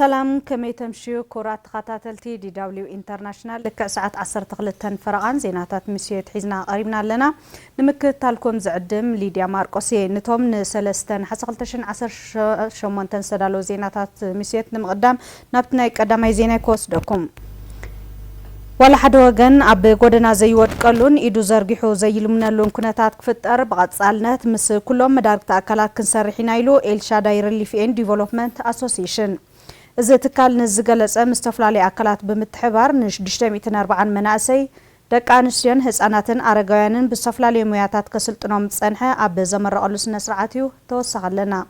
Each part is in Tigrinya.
سلام كمي تمشيو كرات خاتاتلتي دي دبليو انترناشنال لك ساعات 12 فرقان زيناتات مسيت حزنا قريبنا لنا نمكتالكم زعدم ليديا ماركوسي نتوم نسلستن حسقلتشن 10 شمونتن سدالو زيناتات مسيت نمقدام نابتنا قداماي زينا كوسدكم ولا حد وجن عب قدنا زي ودقلون إدو زرقيحو زي لمنالون كنتات كفتر بغات سالنات مس كلهم مدارك تأكلات كنسرحينا يلو إلشاداي ريليف إن ديفلوبمنت أسوسيشن إذا تكال نزقلس مستفلالي أكلات بمتحبار نش دشتميتن 4 مناسي دك أنسيان هساناتن أرقايانن بستفلالي مياتات كسلطنهم تسانحة عب زمر قلوس نسرعاتيو توسع لنا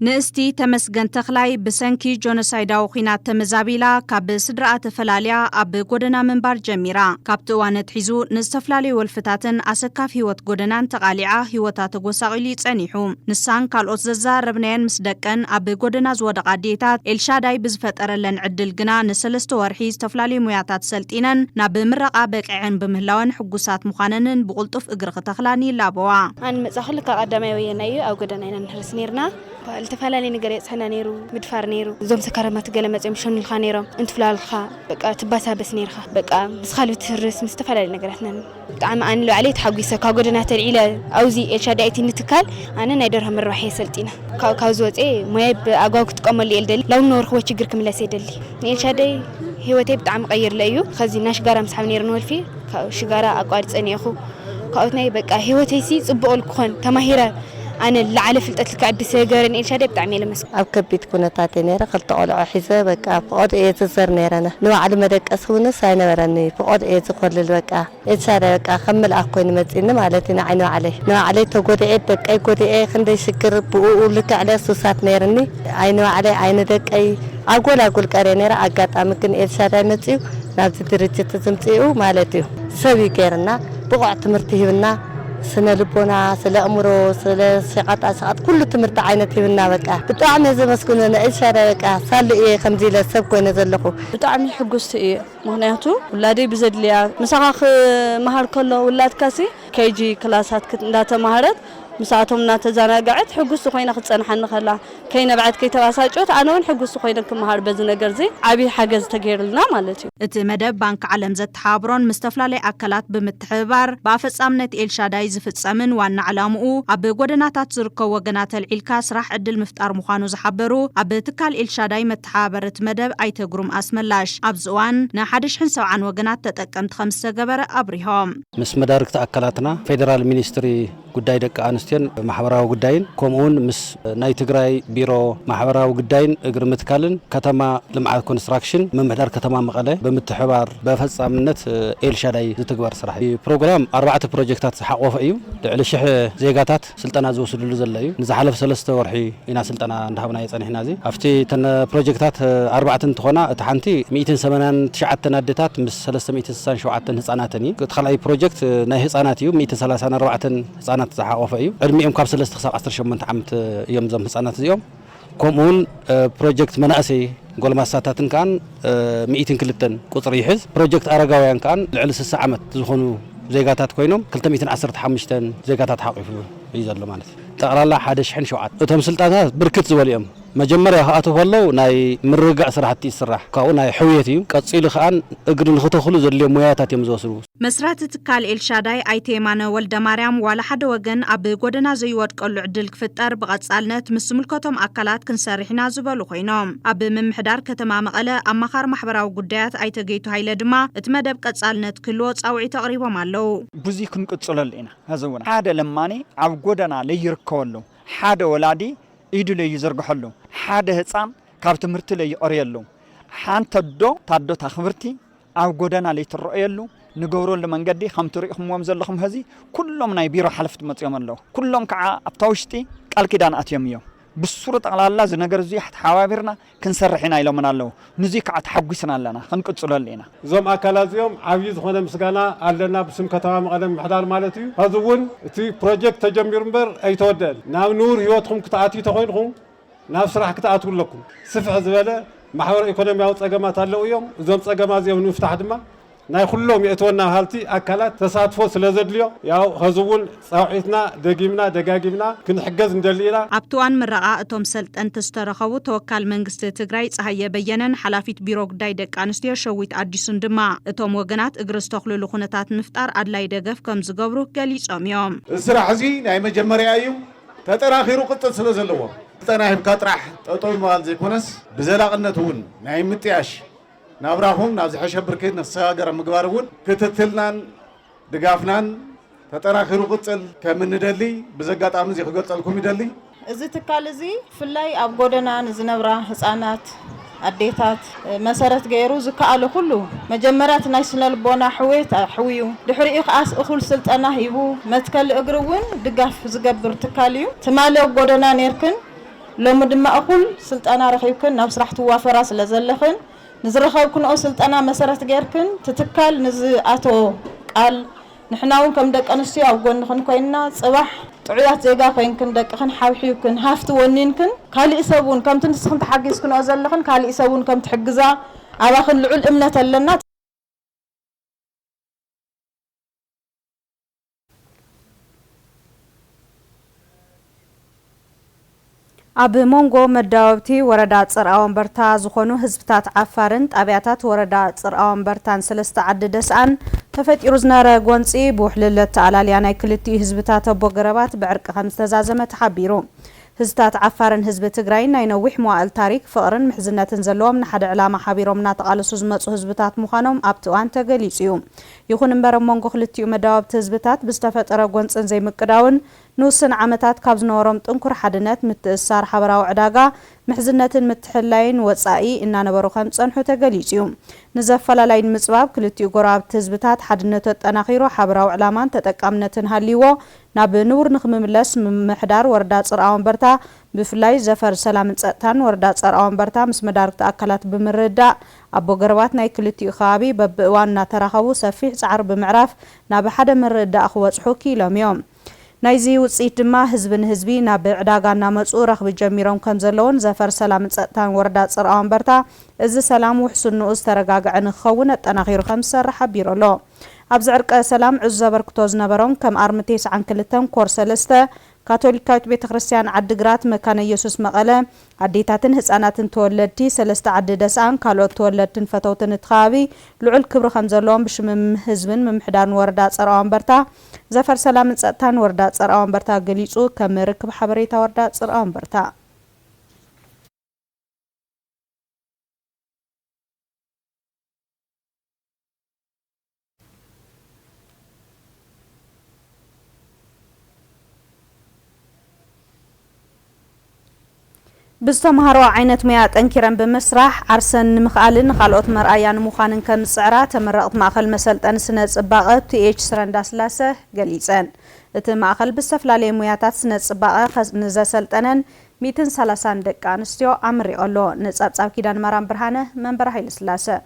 نستي تمسجن تخلاي بسنكي جونوسايداو خينات تمزابيلا كاب سدرات فلاليا اب غودنا منبار جميرا كابتوانت حيزو نستفلالي والفتاتن اسكاف هيوت غودنان تقاليعا هيوتات غوساقيلي صنيحو نسان كالوت ززاربنين مسدقن اب غودنا زودق اديتات الشاداي بزفترلن عدل غنا نسلست ورحي استفلالي موياتات سلطينن ناب مرقا بقعن بمهلاون حقوسات مخاننن بقلطف اغرخ تخلاني لابوا ان مصخل كقدماي وينايو او غدناينا نحرسنيرنا التفلالي نغري صحنا نيرو مدفار نيرو زوم سكرمات قلمت يمشون الخانيرو انت فلالخا بقى تباسا بس نيرخا بقى بسخالو ترس مستفلالي نغراتنا طعم ان لو عليه تحقيسه كغدنا تلعيله اوزي الشدايتي نتكال انا نايدرهم الروحي سلطينا كاوزوصي مويب اغاغ تقملي الدل لو نور خو تشغر كملاس يدلي الشداي هيوتي بطعم غير ليو خزي ناش غارا مسحب نير نولفي شغارا اقارص انيخو كاوتناي بقى هيوتي سي صبقول كون تماهيره أنا اللي على فلتت لك عد سجارين إيش هذا بتعمله مسك أبكبيت كنا تاتينيرا قلت أولع حسابك فقد إيه تزرنيرنا نو على مدك أسونا ساينا برني فقد إيه تقول للوقع إيش هذا وقع خمل أخوين متزين مالتنا عينو عليه نو عليه تقول إيه دك أي قول إيه خندي شكر بقول لك على سوسات نيرني عينو عليه عين دك أي أقول كارينيرا أقعد أمكن إيش هذا متزيو نبت درجة تزمتيو مالتيو سوي كيرنا بقعة مرتهبنا سنة لبونا سلا أمره سلا سقط كل تمرت عينتي منا بقى بتعمل زي ما سكوننا إيش هذا بقى صار لي إيه خمسة لسب كون نزلقوا بتعمل حجوست إيه مهنياتو ولادي بزد ليا مساخ مهار كله ولاد كاسي كيجي كلاسات لا تمهرت مساعتهم ناتزانقعت حجوست خوينا خصنحن خلا كاينه بعد كي تباساچوت انا ون حجوست خوينا كمهار بز ነገር زي عبي حجز تغيرلنا مالتي እቲ መደብ ባንክ ዓለም ዘተሓብሮን ምስተፍላለይ አካላት ብምትሕባር ባፈጻምነት ኤልሻዳይ ዝፍጸምን ዋና ዓላምኡ ኣብ ጎደናታት ዝርከቡ ወገናት ተልዒልካ ስራሕ ዕድል ምፍጣር ምዃኑ ዝሓበሩ ኣብ ትካል ኤልሻዳይ መተሓባረት መደብ ኣይተግሩም ኣስመላሽ ኣብ ዝዋን ን170 ወገናት ተጠቀምቲ ከም ዝተገበረ ኣብሪሆም ምስ መዳርክቲ አካላትና ፌደራል ሚኒስትሪ ጉዳይ ደቂ አንስትዮን ማሕበራዊ ጉዳይን ከምኡውን ምስ ናይ ትግራይ ቢሮ ማሕበራዊ ጉዳይን እግር ምትካልን ከተማ ልምዓት ኮንስትራክሽን መምሕዳር ከተማ መቐለ ብምትሕባር በፈጻምነት ኤልሻዳይ ዝትግበር ስራሕ ፕሮግራም 4 ፕሮጀክታት ዝሓቆፈ እዩ ልዕሊ 1000 ዜጋታት ስልጠና ዝወስድሉ ዘሎ እዩ ንዝሓለፈ 3 ወርሒ ኢና ስልጠና እንዳሃብና የጸኒሕና እዚ ኣብቲ ተነ ፕሮጀክታት 4 እንትኾና እቲ ሓንቲ 189 ኣዴታት ምስ 367 ህፃናትን እዩ እቲ ካልኣይ ፕሮጀክት ናይ ህፃናት እዩ 134 ህፃናት زحقوا فيه علميهم كاب 3 خساب 18 عام يوم زم حصانات اليوم كومون بروجكت مناسي قول ما ساتاتن كان 100 كلتن قطر يحز بروجكت ارغاويان كان لعل 6 عامات زخونو زيغاتات كوينوم 215 زيغاتات حقيفو يزلو مالت تقرالا 1 شوعات اتهم سلطانات بركت زوليهم مجمريا هاتو والله ناي مرغع سرحتي يسرح كاو ناي حويتي قصيل خان اغر نختخلو زلي موياتات يمزوسرو مسرات تكال ኤልሻዳይ ኣይቴማነ ወልደ ማርያም ዋላ ሓደ ወገን ኣብ ጎደና ዘይወድቀሉ ዕድል ክፍጠር ብቐጻልነት ምስ ምልከቶም አካላት ክንሰርሕና ዝበሉ ኮይኖም ኣብ ምምሕዳር ከተማ መቐለ ኣማኻር ማሕበራዊ ጉዳያት ኣይተገይቱ ሃይለ ድማ እቲ መደብ ቀጻልነት ክልዎ ጻውዒ ተቕሪቦም ኣለው ብዙ ክንቅጽለል ኢና ሃዘውና ሓደ ለማኒ ኣብ ጎደና ለይርከወሉ ሓደ ወላዲ ኢዱ ለይ ይዘርግሐሉ ሓደ ህፃን ካብ ትምህርቲ ለይ ይቀርየሉ ሓንተዶ ታዶ ታኽብርቲ ኣብ ጎደና ለይ ትረአየሉ نقولون لمنقدي خم تريهم ومزلهم هذي كلهم نايبيرو حلفت متيوم الله كلهم كع أبتوشتي قال كده أنا أتيميو بالصورة على الله زي نجار زي حد حوابرنا كنسرحنا إلى من الله نزيك عت حقيسنا لنا خنقصل لنا زم أكلات يوم عبيد خنا مسجنا علنا بسم كتام قدم محضر مالتي هذون في بروجكت تجمبر أي تودل ناو نور يوتهم كتعاتي تغيرهم نفس راح كتعاتوا لكم سفح زبالة محور إقتصادي أو تجمعات الله يوم زم تجمعات يوم نفتح دما ናይ ኩሎም የእትወና ሃልቲ ኣካላት ተሳትፎ ስለዘድልዮ ያው ህዝቡን ጻውዒትና ደጋጊምና ክንሕገዝ እንደሊና ኣብትዋን ምረቓ እቶም ሰልጠንቲ ዝተረኸቡ ተወካል መንግስቲ ትግራይ ፀሃየ በየነን ሓላፊት ቢሮ ጉዳይ ደቂ ኣንስትዮ ሸዊት ኣዲሱን ድማ እቶም ወገናት እግሪ ዝተኽልሉ ኩነታት ምፍጣር ኣድላይ ደገፍ ከም ዝገብሩ ገሊፆም እዮም ስራሕ እዚ ናይ መጀመርያ እዩ ተጠራኺሩ ቅፅል ስለ ዘለዎ ተናሂብካ ጥራሕ ጠጠው መዋል ዘይኮነስ ብዘላቕነት እውን ናይ ምጥያሽ ናብራኹም ናብ ዝሐሸ ብርክት ነሰጋገረ ምግባር እውን ክትትልናን ድጋፍናን ተጠራኺሩ ቅፅል ከም እንደሊ ብዘጋጣሚ እዚ ክገልጸልኩም ይደሊ እዚ ትካል እዚ ፍላይ ኣብ ጎደና ዝነብራ ህፃናት ኣዴታት መሰረት ገይሩ ዝከኣለ ኩሉ መጀመርያት ናይ ስነልቦና ሕዌት ሕውዩ ድሕሪኡ ከኣስ እኹል ስልጠና ሂቡ መትከል እግሪ እውን ድጋፍ ዝገብር ትካል እዩ ትማሊ ኣብ ጎደና ነርክን ሎሚ ድማ እኹል ስልጠና ረኺብክን ናብ ስራሕ ትዋፈራ ስለ ዘለኽን ንዝረኸብክንኦ ስልጠና መሰረት ገይርክን ትትካል ንዝኣቶ ቃል ንሕናውን ከም ደቂ ኣንስትዮ ኣብ ጎንኽን ኮይንና ጽባሕ ጥዑያት ዜጋ ኮይንክን ደቅኽን ሓውሒውክን ሃፍቲ ወኒንክን ካልእ ሰቡን ከምቲ ንስኽን ተሓጊዝክንኦ ዘለኽን ካልእ ሰቡን ከም ትሕግዛ ኣባኽን ልዑል እምነት ኣለና ኣብ ሞንጎ መዳወብቲ ወረዳ ጽርዓ ወንበርታ ዝኾኑ ህዝብታት ዓፋርን ጣብያታት ወረዳ ጽርዓ ወንበርታን ሰለስተ ዓዲ ደስኣን ተፈጢሩ ዝነበረ ጎንፂ ብውሕልለት ተኣላልያ ናይ ክልቲኡ ህዝብታት ኣቦ ገረባት ብዕርቂ ከም ዝተዛዘመ ተሓቢሩ ህዝብታት ዓፋርን ህዝቢ ትግራይ ናይ ነዊሕ መዋእል ታሪክ ፍቕርን ምሕዝነትን ዘለዎም ንሓደ ዕላማ ሓቢሮም እናተቃለሱ ዝመፁ ህዝብታት ምዃኖም ኣብቲ እዋን ተገሊጹ እዩ ይኹን እምበር ሞንጎ ክልቲኡ መዳወብቲ ህዝብታት ብዝተፈጠረ ጎንፅን ዘይምቅዳውን ንውስን ዓመታት ካብ ዝነበሮም ጥንኩር ሓድነት ምትእስሳር ሓበራዊ ዕዳጋ ምሕዝነትን ምትሕላይን ወፃኢ እናነበሩ ከም ፀንሑ ተገሊጹ እዩ ንዘፈላላይ ንምፅባብ ክልቲኡ ጎራብቲ ህዝብታት ሓድነቱ ተጠናኺሩ ሓበራዊ ዕላማን ተጠቃምነትን ሃልይዎ ናብ ንቡር ንኽምምለስ ምምሕዳር ወረዳ ጽርዓ ወንበርታ ብፍላይ ዘፈር ሰላምን ፀጥታን ወረዳ ጽርዓ ወንበርታ ምስ መዳርግቲ ኣካላት ብምርዳእ ኣቦ ገረባት ናይ ክልቲኡ ከባቢ በብእዋን እናተራኸቡ ሰፊሕ ፃዕሪ ብምዕራፍ ናብ ሓደ ምርዳእ ክወፅሑ ኪሎም እዮም ናይዚ ውፅኢት ድማ ህዝቢ ንህዝቢ ናብ ዕዳጋ እናመፁ ረኽቢ ጀሚሮም ከም ዘለውን ዘፈር ሰላምን ፀጥታን ወረዳ ጽርዓ ወንበርታ እዚ ሰላም ውሕስንኡ ዝተረጋግዐ ንክኸውን ኣጠናኺሩ ከም ዝሰርሕ ሓቢሩ ኣሎ ኣብዚ ዕርቀ ሰላም ዕዙ ዘበርክቶ ዝነበሮም ከም ኣርምቴ 92 ኮር 3 ካቶሊካዊት ቤተ ክርስቲያን ዓዲግራት መካነ ኢየሱስ መቐለ ኣዴታትን ህፃናትን ተወለድቲ ሰለስተ ዓዲ ደስኣን ካልኦት ተወለድትን ፈተውትን እትኸባቢ ልዑል ክብሪ ከም ዘለዎም ብሽምም ህዝብን ምምሕዳርን ወረዳ ጽርዓ ወንበርታ ዘፈር ሰላምን ፀጥታን ወረዳ ጽርዓ ወንበርታ ገሊጹ ከም ርክብ ሓበሬታ ወረዳ ጽርዓ ወንበርታ ብዝተምሃሮ ዓይነት ሙያ ጠንኪረን ብምስራሕ ዓርሰን ንምኽኣልን ካልኦት መርኣያን ምዃንን ከም ዝፅዕራ ተመረቕቲ ማእኸል መሰልጠኒ ስነ ጽባቐ ቲኤች ስረንዳስላሴ ገሊፀን እቲ ማእኸል ብዝተፈላለየ ሙያታት ስነ ጽባቐ ንዘሰልጠነን 130 ደቂ ኣንስትዮ ኣምሪቑ ኣሎ ንፀብጻብ ኪዳን ማርያም ብርሃነ መንበረ ሃይለስላሴ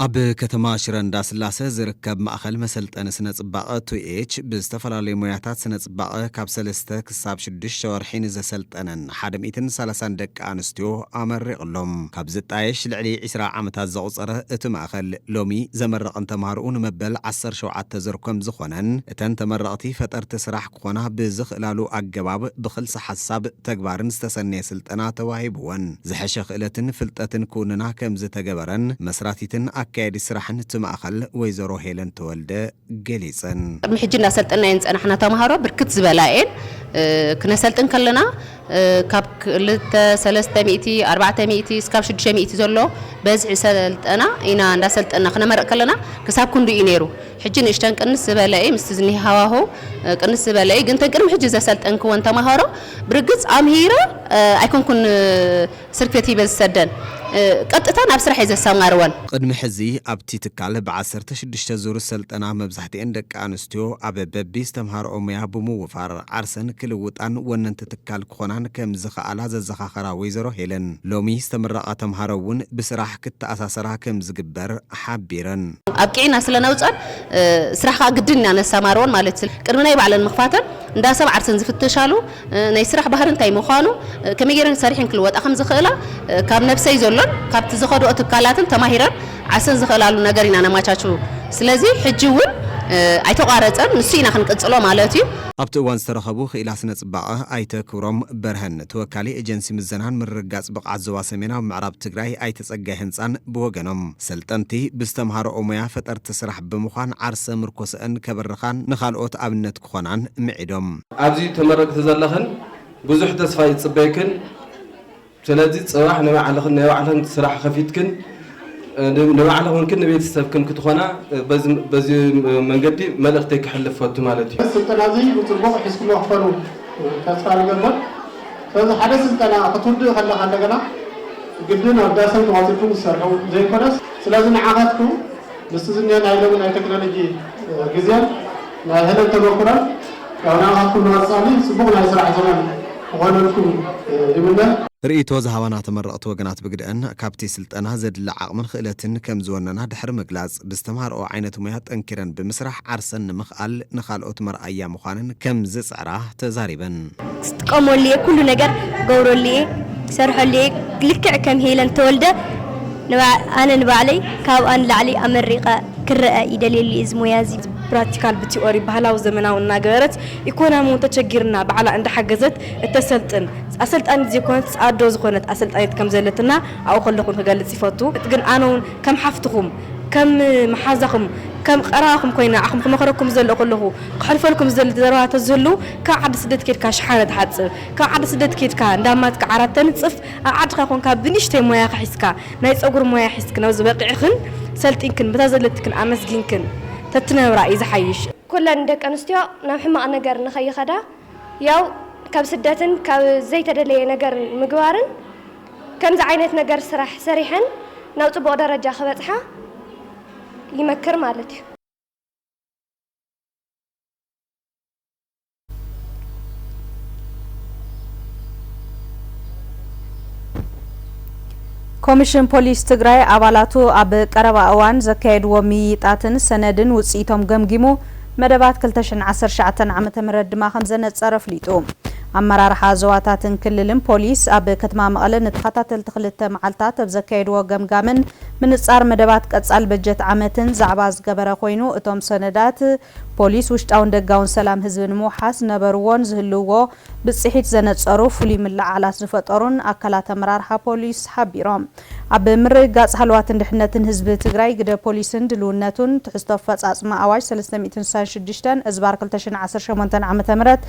ኣብ ከተማ ሽረ እንዳስላሴ ዝርከብ ማእኸል መሰልጠኒ ስነ ጽባቐ ቲኤች ብዝተፈላለዩ ሞያታት ስነ ጽባቐ ካብ 3 ክሳብ 6 ወርሒ ንዘሰልጠነን 130 ደቂ ኣንስትዮ ኣመሪቕሎም ካብ ዝጣየሽ ልዕሊ 20 ዓመታት ዘቑፀረ እቲ ማእኸል ሎሚ ዘመረቕን ተምሃርኡ ንመበል 17 ዝርከም ዝኾነን እተን ተመረቕቲ ፈጠርቲ ስራሕ ክኾና ብዝኽእላሉ ኣገባብ ብኽልሲ ሓሳብ ተግባርን ዝተሰነየ ስልጠና ተዋሂብወን ዝሐሸ ክእለትን ፍልጠትን ክውንና ከም ዝተገበረን መስራቲትን አካሄድ ስራሕን ትማእኸል ወይዘሮ ሄለን ተወልደ ገሊፀን ምሕጅና ሰልጠናየን ፀናሕና ተማሃሮ ብርክት ዝበላየን ክነሰልጥን ከለና ካብ 300 400 እስካብ 600 ዘሎ በዝሒ ሰልጠና ኢና እንዳሰልጠና ክነመረቕ ከለና ክሳብ ክንዱ እዩ ነይሩ ሕጂ ንእሽተን ቅንስ ዝበለየ ምስ ዝኒ ሃዋሆ ቅንስ ዝበለየ ግን ተንቅድም ሕጂ ዘሰልጠንክወን ተማሃሮ ብርግጽ ኣምሂረ ኣይኮንኩን ስርክቲ በዝሰደን ቀጥታ ናብ ስራሕ ዘሰማርወን ቅድሚ ሕዚ ኣብቲ ትካል ብ16 ዙር ሰልጠና መብዛሕትአን ደቂ ኣንስትዮ ኣብ በቢ ዝተምሃርኦ ሙያ ብምውፋር ዓርሰን ክልውጣን ወነንቲ ትካል ክኾናን ከም ዝኽኣላ ዘዘኻኸራ ወይዘሮ ሄለን ሎሚ ዝተመረቓ ተምሃሮ እውን ብስራሕ ክትኣሳሰራ ከም ዝግበር ሓቢረን ኣብቂዕና ስለነውፀን ስራሕካ ግድን ኢና ነሰማርወን ማለት ቅድሚ ናይ ባዕለን ምኽፋተን እንዳሰብ ዓርሰን ዝፍተሻሉ ናይ ስራሕ ባህር እንታይ ምዃኑ ከመይገረን ሰሪሕን ክልወጣ ከም ዝኽእላ ካብ ነፍሰይ ዘሎን ካብቲ ዝኸድኦ ትካላትን ተማሂረን ዓሰን ዝኽእላሉ ነገር ኢና ነማቻቹ ስለዚ ሕጂ እውን ኣይተቋረፀን ንሱ ኢና ክንቅፅሎ ማለት እዩ ኣብቲ እዋን ዝተረኸቡ ክኢላ ስነ ጽባቐ ኣይተ ክብሮም በርሀን ተወካሊ ኤጀንሲ ምዘናን ምርጋጽ ብቕዓት ዞባ ሰሜናዊ ምዕራብ ትግራይ ኣይተጸጋይ ህንፃን ብወገኖም ሰልጠንቲ ብዝተምሃሮ ሞያ ፈጠርቲ ስራሕ ብምዃን ዓርሰ ምርኮስአን ከበርኻን ንኻልኦት ኣብነት ክኾናን ምዒዶም ኣብዚ ተመረቅቲ ዘለኽን ብዙሕ ተስፋ ይጽበይክን ስለዚ ጽባሕ ንባዕልኽን ናይ ባዕልኽን ስራሕ ከፊትክን نبعلهم كن بيت السبكن كتخنا بز منقدي ملقتي كحلف فوت مالتي. السلطنة هذه بتبغى حس كله أخباره كسر الجبل. فهذا حدث السلطنة خطود خلا جنا جدنا بداسم توازنكم السرعة زي كناس سلازم عقدكم بس إني أنا أيضا من التكنولوجيا جزيان ما هذا التبكرة كأنا أقول ناصاني سبقنا يسرع زمان وأنا لكم يمنا. رئيتو زهوانا تمرقت وقنات بقدأن كابتي سلطنا زد العقم خلتن كم زورنا دحر مقلاز باستمهار او عينة ميهات انكرن بمسرح عرسن مخال نخال اوتمر ايام مخانن كم زيس عراه تزاربن استقاموا لي كل نجر قوروا لي سرحوا لي لكع كم هيلن تولده أنا نبالي كاب أنا لعلي أمريكا كرأة يدليل لي إزمو يازي براتيكال بتيوري بهلا وزمنا والناقرت يكون متشجرنا بعلى عند حجزت التسلطن أسلت أنا زي كنت أدوز كنت أسلت أيت كم زلتنا أو خلكم خجالت صفاتو تقول أنا كم حفتكم كم محازكم كم قراكم كوينا أخم كم خرجكم زل أقوله خلفلكم زل درات الزلو كعد سدت كيت كشحنة حادث كعد سدت كيت كان دامات كعرتن صف عد خاكم كبنيشتي مويا حسكا نايس أقول مويا حسكنا وزباقي خن سلت إنكن بتزلتكن أمس جينكن تتناور إذا حيش كل عندك أنستيا نحن ما أنا جرنا خي خدا ياو كاب سدتن كاب زيت دليل نجر مجوارن كم زعينة نجر سرح سريحن نوت بقدر رجع خبزها يمكر مالتي ኮሚሽን ፖሊስ ትግራይ አባላቱ አብ ቀረባ እዋን ዘካየድዎ ሚይጣትን ሰነድን ውጽኢቶም ገምጊሙ መደባት 2019 ዓመተ ምህረት ድማ ከም ዘነጸረ ፍሊጡ አመራርሓ ዞባታትን ክልልን ፖሊስ አብ ከተማ መቐለ ንተኸታተልቲ ክልተ መዓልታት ኣብ ዘካየድዎ ገምጋምን ምንጻር መደባት ቀጻል በጀት ዓመትን ዛዕባ ዝገበረ ኮይኑ እቶም ሰነዳት ፖሊስ ውሽጣውን ደጋውን ሰላም ህዝብን ምውሓስ ነበርዎን ዝህልዎ ብጽሒት ዘነጸሩ ፍሉይ ምልዓላት ዝፈጠሩን አካላት አመራርሓ ፖሊስ ሓቢሮም ኣብ ምርጋጽ ሃልዋትን ድሕነትን ህዝቢ ትግራይ ግደ ፖሊስን ድልውነቱን ትሕዝቶ ፈጻጽማ ኣዋጅ 366 እዝባር 2018 ዓመተ ምህረት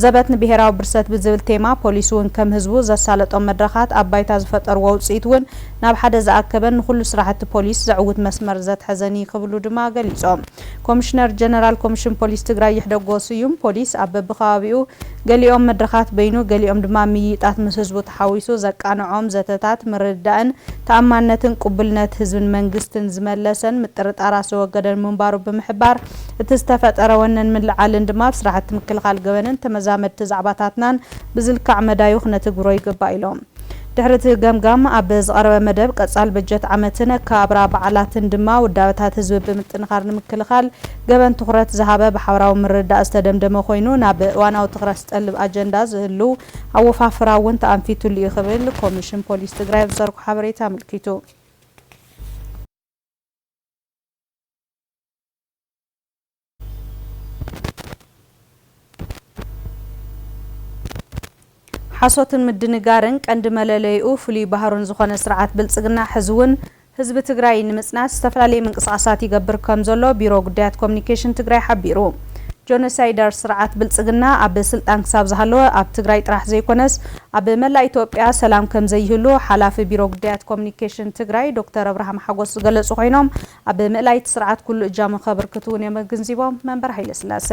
ዘበት ንብሔራዊ ብርሰት ብዝብል ቴማ ፖሊስ እውን ከም ህዝቡ ዘሳለጦም መድረኻት ኣባይታ ዝፈጠርዎ ውጽኢት እውን ናብ ሓደ ዝኣከበን ንኹሉ ስራሕቲ ፖሊስ ዘዕውት መስመር ዘትሕዘኒ ክብሉ ድማ ገሊጾም ኮሚሽነር ጀነራል ኮሚሽን ፖሊስ ትግራይ ይሕደጎስ እዩም ፖሊስ ኣብ በብኸባቢኡ ገሊኦም መድረኻት በይኑ ገሊኦም ድማ ሚይጣት ምስ ህዝቡ ተሓዊሱ ዘቃንዖም ዘተታት ምርዳእን ተኣማንነትን ቅቡልነት ህዝብን መንግስትን ዝመለሰን ምጥርጣራ ዝወገደን ምንባሩ ብምሕባር እቲ ዝተፈጠረ ወነን ምልዓልን ድማ ብስራሕቲ ምክልኻል ገበንን ተመዛመድቲ ዛዕባታትናን ብዝልካዕ መዳዩ ክነትግብሮ ይግባእ ኢሎም ድሕርቲ ገምጋም ኣብ ዝቐረበ መደብ ቀጻል በጀት ዓመትን ከኣብራ በዓላትን ድማ ውዳበታት ህዝቢ ብምጥንኻር ንምክልኻል ገበን ትኹረት ዝሃበ ብሓበራዊ ምርዳእ ዝተደምደመ ኮይኑ ናብ እዋናዊ ትኹረት ዝጠልብ ኣጀንዳ ዝህሉ ኣወፋፍራ እውን ተኣንፊቱሉ እዩ ክብል ኮሚሽን ፖሊስ ትግራይ ብዘርጉ ሓበሬታ ኣመልኪቱ ሓሶትን ምድንጋርን ቀንዲ መለለይኡ ፍሉይ ባህሩን ዝኾነ ስርዓት ብልጽግና ሕዝውን ህዝቢ ትግራይ ንምጽናት ዝተፈላለዩ ምንቅስቓሳት ይገብር ከም ዘሎ ቢሮ ጉዳያት ኮሙኒኬሽን ትግራይ ሓቢሩ ጆኖሳይደር ስርዓት ብልጽግና ኣብ ስልጣን ክሳብ ዝሃለወ ኣብ ትግራይ ጥራሕ ዘይኮነስ ኣብ መላእ ኢትዮጵያ ሰላም ከም ዘይህሉ ሓላፊ ቢሮ ጉዳያት ኮሙኒኬሽን ትግራይ ዶክተር አብርሃም ሓጎስ ዝገለጹ ኮይኖም ኣብ መላእቲ ስርዓት ኩሉ እጃም ከበርክቱ እውን የመግንዚቦም መንበር ኃይለ ስላሴ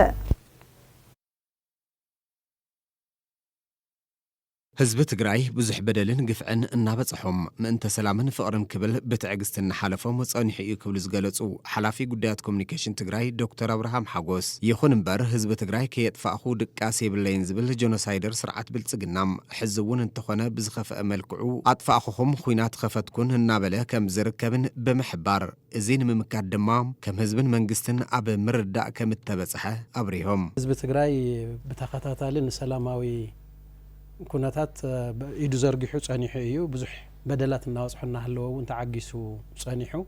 ህዝቢ ትግራይ ብዙሕ በደልን ግፍዕን እናበጽሖም ምእንተ ሰላምን ፍቕርን ክብል ብትዕግስትን ሓለፎም ጸኒሑ እዩ ክብሉ ዝገለጹ ሓላፊ ጉዳያት ኮሙኒኬሽን ትግራይ ዶክተር አብርሃም ሓጎስ ይኹን እምበር ህዝቢ ትግራይ ከየጥፋእኹ ድቃስ የብለይን ዝብል ጀኖሳይደር ስርዓት ብልጽግናም ሕዚ እውን እንተኾነ ብዝኸፍአ መልክዑ ኣጥፋእኹም ኩናት ኸፈትኩን እናበለ ከም ዝርከብን ብምሕባር እዚ ንምምካድ ድማ ከም ህዝብን መንግስትን ኣብ ምርዳእ ከም እተበጽሐ ኣብሪሆም ህዝቢ ትግራይ ብተኸታታሊ ንሰላማዊ ኩነታት ኢዱ ዘርጊሑ ጸኒሑ እዩ ብዙሕ በደላት እናወጽሑና ሃለዎ እውን ተዓጊሱ ጸኒሑ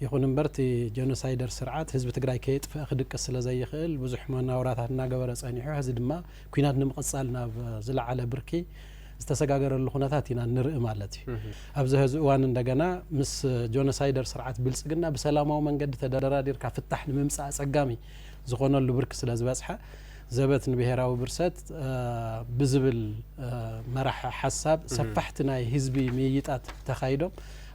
ይኹን እምበርቲ ጀኖሳይደር ስርዓት ህዝቢ ትግራይ ከየጥፍእ ክድቅስ ስለ ዘይኽእል ብዙሕ መናውራታት እናገበረ ጸኒሑ ሕዚ ድማ ኩናት ንምቕጻል ናብ ዝለዓለ ብርኪ ዝተሰጋገረሉ ኩነታት ኢና ንርኢ ማለት እዩ ኣብዚ ሕዚ እዋን እንደገና ምስ ጀኖሳይደር ስርዓት ብልጽግና ብሰላማዊ መንገዲ ተደራዲርካ ፍታሕ ንምምጻእ ጸጋሚ ዝኾነሉ ብርኪ ስለ ዝበጽሐ ዘበት ንብሔራዊ ብርሰት ብዝብል መራሕ ሓሳብ ሰፋሕቲ ናይ ህዝቢ ምይይጣት ተኻይዶም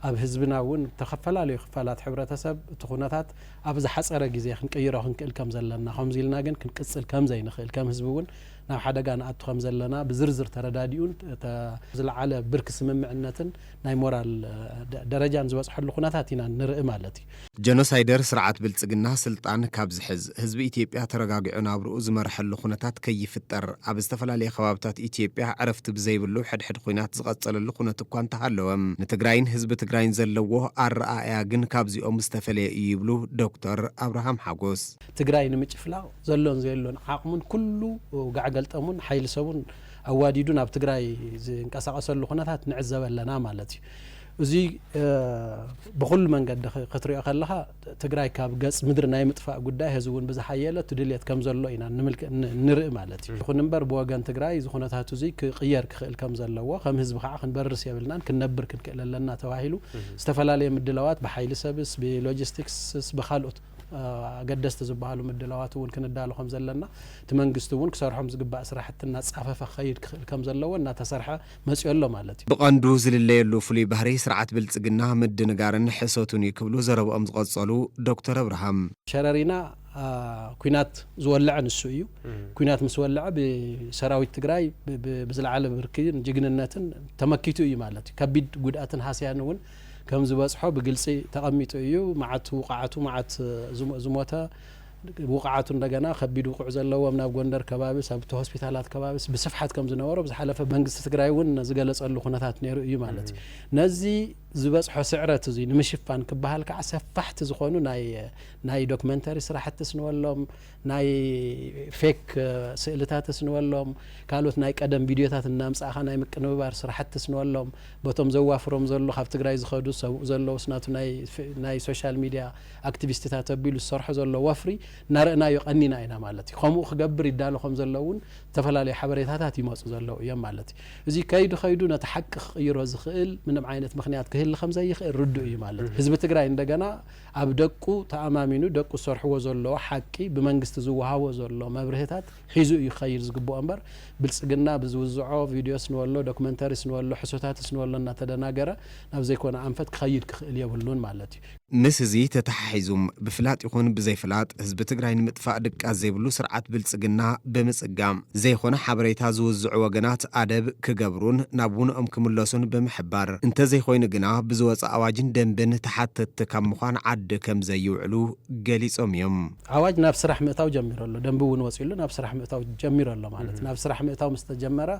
ኣብ ህዝብና እውን ተኸፈላለዩ ክፋላት ሕብረተሰብ ትኹነታት ኣብ ዝሓፀረ ግዜ ክንቀይሮ ክንክእል ከም ዘለና ከምዚ ኢልና ግን ክንቅጽል ከም ዘይንኽእል ከም ህዝቢ እውን ናብ ሓደጋ ንኣቱ ከም ዘለና ብዝርዝር ተረዳዲኡን ዝለዓለ ብርኪ ስምምዕነትን ናይ ሞራል ደረጃን ዝበጽሐሉ ኩነታት ኢና ንርኢ ማለት እዩ ጀኖሳይደር ስርዓት ብልጽግና ስልጣን ካብ ዝሕዝ ህዝቢ ኢትዮጵያ ተረጋጊዑ ናብርኡ ዝመርሐሉ ኩነታት ከይፍጠር ኣብ ዝተፈላለየ ከባብታት ኢትዮጵያ ዕረፍቲ ብዘይብሉ ሕድሕድ ኩናት ዝቐጸለሉ ኩነት እኳ እንተሃለወም ንትግራይን ህዝቢ ትግራይን ዘለዎ ኣረኣእያ ግን ካብዚኦም ዝተፈለየ እዩ ይብሉ ዶክተር አብርሃም ሓጎስ ትግራይ ንምጭፍላቕ ዘሎን ዘየሎን ዓቕሙን ኩሉ ጋዕገልጠሙን ሓይሊ ሰቡን ኣዋዲዱ ናብ ትግራይ ዝንቀሳቐሰሉ ኩነታት ንዕዘብ ኣለና ማለት እዩ እዚ ብኩሉ መንገዲ ክትሪኦ ከለኻ ትግራይ ካብ ገጽ ምድሪ ናይ ምጥፋእ ጉዳይ ህዝቢ እውን ብዝሓየለ ትድልየት ከም ዘሎ ኢና ንርኢ ማለት እዩ ይኹን እምበር ብወገን ትግራይ ዝኹነታት እዚ ክቕየር ክኽእል ከም ዘለዎ ከም ህዝቢ ከዓ ክንበርስ የብልናን ክንነብር ክንክእል ኣለና ተባሂሉ ዝተፈላለየ ምድላዋት ብሓይሊ ሰብስ ብሎጂስቲክስ ብካልኦት ኣገደስቲ ዝበሃሉ ምድላዋት እውን ክንዳሎ ከም ዘለና እቲ መንግስቲ እውን ክሰርሖም ዝግባእ ስራሕቲ እናጻፈፈ ክኸይድ ክኽእል ከም ዘለዎ እናተሰርሐ መጽዮ ኣሎ ማለት እዩ ብቐንዱ ዝልለየሉ ፍሉይ ባህሪ ስርዓት ብልጽግና ምድንጋርን ሕሶቱን እዩ ክብሉ ዘረብኦም ዝቐጸሉ ዶክተር አብርሃም ሸረሪና ኩናት ዝወልዐ ንሱ እዩ ኩናት ምስ ወልዐ ብሰራዊት ትግራይ ብዝለዓለ ብርኪን ጅግንነትን ተመኪቱ እዩ ማለት እዩ ከቢድ ጉድኣትን ሃስያን እውን ከም ዝበጽሖ ብግልጺ ተቐሚጡ እዩ ማዓት ውቃዓቱ ማዓት ዝሞተ ውቃዓቱ እንደገና ከቢድ ውቁዕ ዘለዎም ናብ ጎንደር ከባቢስ ኣብቲ ሆስፒታላት ከባቢስ ብስፍሓት ከም ዝነበሮ ብዝሓለፈ መንግስቲ ትግራይ እውን ዝገለጸሉ ኩነታት ነይሩ እዩ ማለት እዩ ነዚ ዝበጽሖ ስዕረት እዚ ንምሽፋን ክበሃል ከዓ ሰፋሕቲ ዝኾኑ ናይ ዶክመንተሪ ስራሕቲ ስንወሎም ናይ ፌክ ስእልታት ስንወሎም ካልኦት ናይ ቀደም ቪድዮታት እናምጻእኻ ናይ ምቅንብባር ስራሕቲ ስንወሎም በቶም ዘዋፍሮም ዘሎ ካብ ትግራይ ዝኸዱ ዘለዎ ስናቱ ናይ ሶሻል ሚድያ አክቲቪስትታት ኣቢሉ ዝሰርሖ ዘሎ ወፍሪ ናርእናዮ ቀኒና ኢና ማለት እዩ ከምኡ ክገብር ይዳሎ ከም ዘሎ እውን ዝተፈላለዩ ሓበሬታታት ይመፁ ዘለው እዮም ማለት እዩ እዚ ከይዱ ነቲ ሓቂ ክቕይሮ ዝኽእል ምንም ዓይነት ምክንያት ክህሊ ከም ዘይኽእል ርዱእ እዩ ማለት እዩ ህዝቢ ትግራይ እንደገና ኣብ ደቁ ተኣማሚኑ ደቁ ዝሰርሕዎ ዘለዎ ሓቂ ብመንግስቲ ዝወሃቦ ዘሎ መብርህታት ሒዙ እዩ ክኸይድ ዝግብኦ እምበር ብልጽግና ብዝውዝዖ ቪድዮ ስንወሎ ዶክመንተሪ ስንወሎ ሕሶታት ስንወሎ እናተደናገረ ናብ ዘይኮነ ኣንፈት ክኸይድ ክኽእል የብሉን ማለት እዩ ምስ እዚ ተተሓሒዙም ብፍላጥ ይኹን ብዘይፍላጥ ህዝቢ ትግራይ ንምጥፋእ ድቃስ ዘይብሉ ስርዓት ብልጽግና ብምጽጋም ዘይኮነ ሓበሬታ ዝውዝዑ ወገናት ኣደብ ክገብሩን ናብ ውንኦም ክምለሱን ብምሕባር እንተዘይኮይኑ ግና ብዝወፅእ ኣዋጅን ደንብን ተሓተቲ ካብ ምዃን ዓዲ ከም ዘይውዕሉ ገሊጾም እዮም ኣዋጅ ናብ ስራሕ ምእታው ጀሚሩ ኣሎ ደንቢ እውን ወፂሉ ናብ ስራሕ ምእታው ጀሚሩ ኣሎ ማለት ናብ ስራሕ ምእታው ምስ ተጀመረ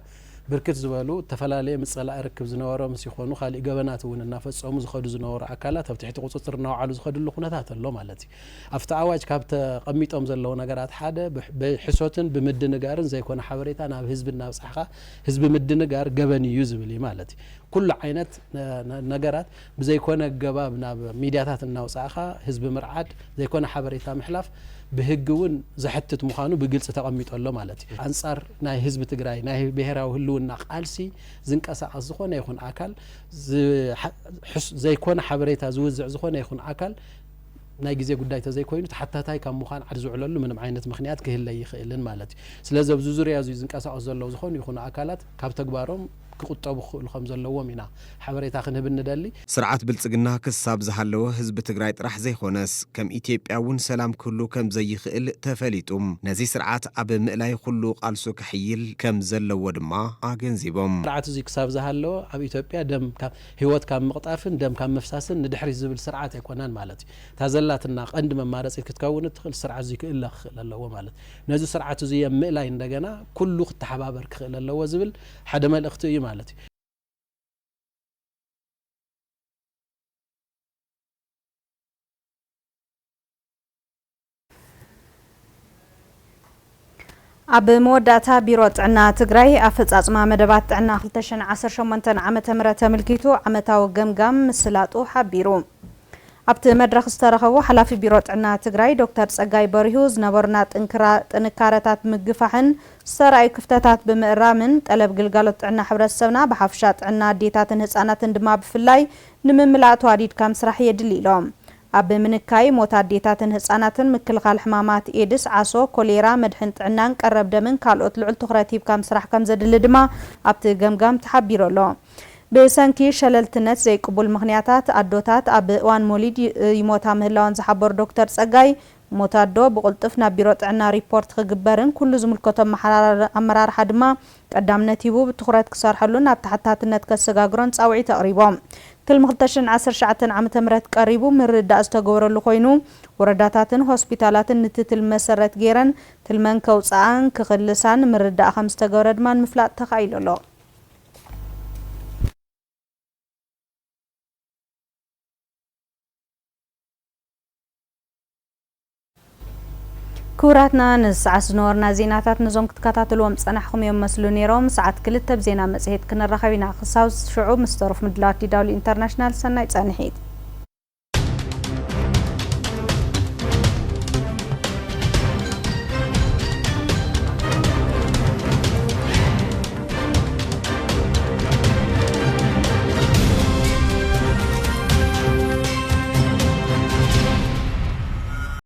ብርክት ዝበሉ ተፈላለየ ምጸላእ ርክብ ዝነበሮ ምስ ይኾኑ ካልእ ገበናት እውን እናፈጸሙ ዝኸዱ ዝነበሩ ኣካላት ኣብ ትሕቲ ቁፅጥር እናውዓሉ ዝኸድሉ ኩነታት ኣሎ ማለት እዩ ኣብቲ ኣዋጅ ካብ ተቐሚጦም ዘለዉ ነገራት ሓደ ብሕሶትን ብምድንጋርን ዘይኮነ ሓበሬታ ናብ ህዝቢ እናብፅሕኻ ህዝቢ ምድንጋር ገበን እዩ ዝብል እዩ ማለት እዩ ኩሉ ዓይነት ነገራት ብዘይኮነ ገባብ ናብ ሚድያታት እናውፅእኻ ህዝቢ ምርዓድ ዘይኮነ ሓበሬታ ምሕላፍ ብህግ እውን ዘሕትት ምዃኑ ብግልጽ ተቐሚጦ ኣሎ ማለት እዩ አንጻር ናይ ህዝቢ ትግራይ ናይ ብሔራዊ ህልውና ቃልሲ ዝንቀሳቐስ ዝኾነ ይኹን ኣካል ዘይኮነ ሓበሬታ ዝውዝዕ ዝኾነ ይኹን ኣካል ናይ ግዜ ጉዳይ ተዘይኮይኑ ተሓታታይ ካብ ምዃን ዓድ ዝውዕለሉ ምንም ዓይነት ምክንያት ክህለ ይኽእልን ማለት እዩ ስለዚ ኣብዚ ዙርያ እዚ ዝንቀሳቐሱ ዘለዉ ዝኾኑ ይኹኑ ኣካላት ካብ ተግባሮም ክቁጠቡ ክእሉ ከም ዘለዎም ኢና ሓበሬታ ክንህብ እንደሊ ስርዓት ብልጽግና ክሳብ ዝሃለወ ህዝቢ ትግራይ ጥራሕ ዘይኮነስ ከም ኢትዮጵያ እውን ሰላም ክህሉ ከም ዘይኽእል ተፈሊጡም ነዚ ስርዓት ኣብ ምእላይ ኩሉ ቃልሱ ክሕይል ከም ዘለዎ ድማ ኣገንዚቦም ስርዓት እዚ ክሳብ ዝሃለወ ኣብ ኢትዮጵያ ደም ካብ ህይወት ካብ ምቕጣፍን ደም ካብ መፍሳስን ንድሕሪ ዝብል ስርዓት ኣይኮነን ማለት እዩ ታዘላትና ቀንዲ መማረፂት ክትከውን ትኽእል ስርዓት እዚ ክእለ ክኽእል ኣለዎ ማለት ነዚ ስርዓት እዚ ምእላይ እንደገና ኩሉ ክተሓባበር ክኽእል ኣለዎ ዝብል ሓደ መልእኽቲ እዩ ማለት እዩ ኣብ መወዳእታ ቢሮ ጥዕና ትግራይ ኣፈጻጽማ መደባት ጥዕና 2018 ዓመተ ምህረት ተመልኪቱ ዓመታዊ ገምጋም ምስላጡ ሓቢሩ ኣብቲ መድረኽ ዝተረኸቡ ሓላፊ ቢሮ ጥዕና ትግራይ ዶክተር ጸጋይ በሪሁ ዝነበሩና ጥንካረታት ምግፋሕን ዝተራእዩ ክፍተታት ብምእራምን ጠለብ ግልጋሎት ጥዕና ሕብረተሰብና ብሓፍሻ ጥዕና ኣዴታትን ህጻናትን ድማ ብፍላይ ንምምላእ ተዋዲድካ ምስራሕ የድሊ ኢሎም ኣብ ምንካይ ሞት ኣዴታትን ህጻናትን ምክልኻል ሕማማት ኤድስ ዓሶ ኮሌራ መድሕን ጥዕናን ቀረብ ደምን ካልኦት ልዑል ትኹረት ሂብካ ምስራሕ ከም ዘድሊ ድማ ኣብቲ ገምጋም ተሓቢሩ ኣሎ ብሰንኪ ሸለልትነት ዘይቅቡል ምኽንያታት ኣዶታት ኣብ እዋን ሞሊድ ይሞታ ምህላውን ዝሓበሩ ዶክተር ጸጋይ ሞት ኣዶ ብቁልጥፍ ናብ ቢሮ ጥዕና ሪፖርት ክግበርን ኩሉ ዝምልከቶም ኣመራርሓ ድማ ቀዳምነት ሂቡ ብትኹረት ክሰርሐሉን ኣብ ተሓታትነት ከሰጋግሮን ጻውዒት ኣቕሪቦም ትልሚ 2019 ዓመተ ምህረት ቀሪቡ ምርዳእ ዝተገበረሉ ኮይኑ ወረዳታትን ሆስፒታላትን ንትትል መሰረት ገይረን ትልመን ከውፃኣን ክኽልሳን ምርዳእ ከም ዝተገበረ ድማ ምፍላጥ ተኻኢሉ ኣሎ كوراتنا نسعس نورنا زيناتات نزوم كتكاتلوم صنحكم يوم مسلو نيروم ساعات كلتا بزينا مزهيت كنا رخوينا خصاوص شعوب مستروف مدلات دي دولي انترناشنال سنايت صنحيت